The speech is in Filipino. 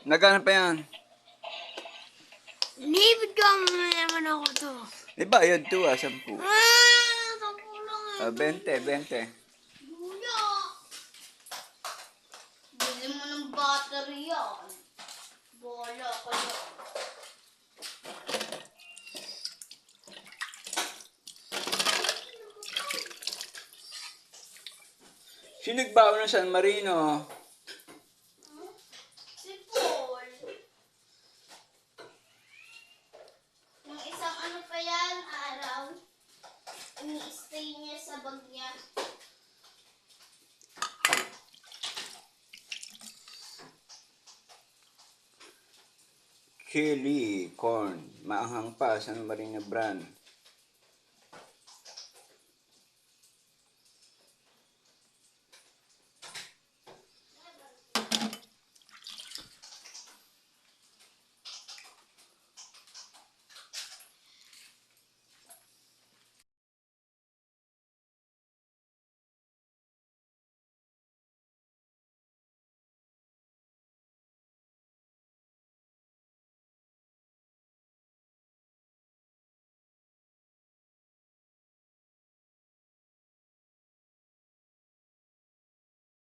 Nagkano pa yan? Libre ka mo naman ako to. Iba, yun, 2 10. Sampu lang eh. 20, 20. Kuya. Bili mo ng battery yan. Bola ka yan. Sino nagbaon ng San Marino? Si Paul. Yung isang ano pa yan, araw, ini-stay niya sa bag niya. Chili, corn, maanghang pa, San Marino brand.